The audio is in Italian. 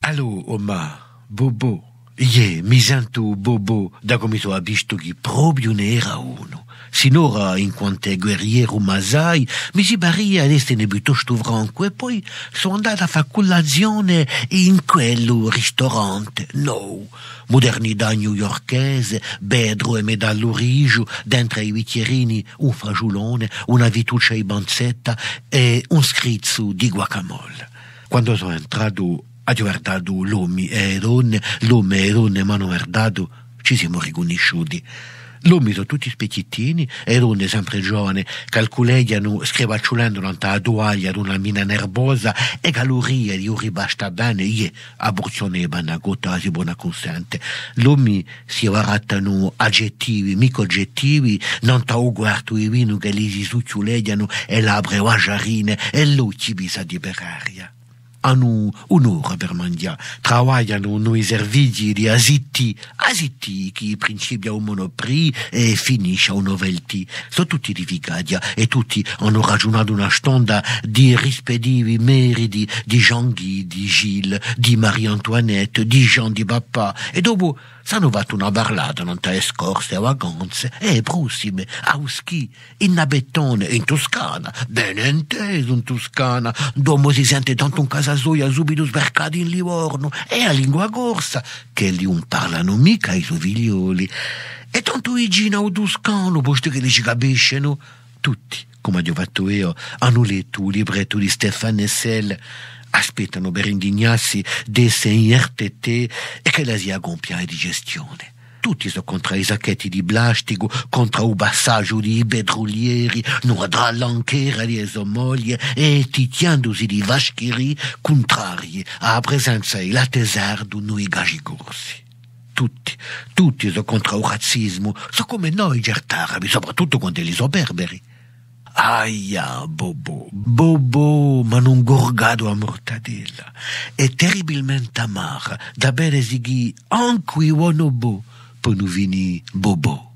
Allo, Oma, Bobo. Mi sento Bobo da come sono visto che proprio ne era uno. Sinora, in quanto guerriero Masai, mi si baria ad essere piuttosto franco e poi sono andata a fare colazione in quello ristorante. No, modernità newyorkese, bedro e medallo rigio, dentro ai bicchierini un fagiolone, una vituccia in banzetta e un schrizzo di guacamole. Quando sono entrato, ho guardato l'uomo e donne mi hanno guardato, ci siamo riconosciuti. L'uomo sono tutti specchiettini e donne sempre giovani, calcoleggiano, scrivacciolando la toaglia ad una mina nervosa e calorie di uri basta bene, a porzione una gota di buona consente. L'uomo si barattano aggettivi, mica oggettivi, non t'ho guardato i vino che li si succiuleggiano e labbra vagiarine e l'occhi bisa di beraria. Hanno un'ora per mangiare, lavorano noi servizi di asitti che in principio un monopri e finisce un novelty. Sono tutti di Vigadia e tutti hanno ragionato una stonda di rispettivi meriti di Jean-Guy, di Gilles, di Marie-Antoinette, di Jean di Papa e dopo s'hanno fatto una parlata non te scorse e vacanze e prossime a ski in Abettone in Toscana ben inteso in Toscana dopo si sente tanto un casasoia subito sbarcato in Livorno e a lingua corsa che li non parlano mica i suoi figlioli e tanto i gino toscano posto che li ci capiscono tutti come ho fatto io hanno letto un libretto di Stéphane Hessel aspettano per indignarsi desse in RTT e che la sia gonfia di gestione. Tutti sono contro i sacchetti di plastico, contro il passaggio di petrolieri, non tra l'anchera di sua moglie e titiandosi di vascheri contrari alla presenza e la tesardo noi gagi corsi. Tutti sono contro il razzismo, sono come noi gertarabi, soprattutto quando li sono berberi. Aia, Bobo, ma non gorgato a mortadella. È terribilmente amara, da bere sighi anche i wonobo, per non venire Bobo.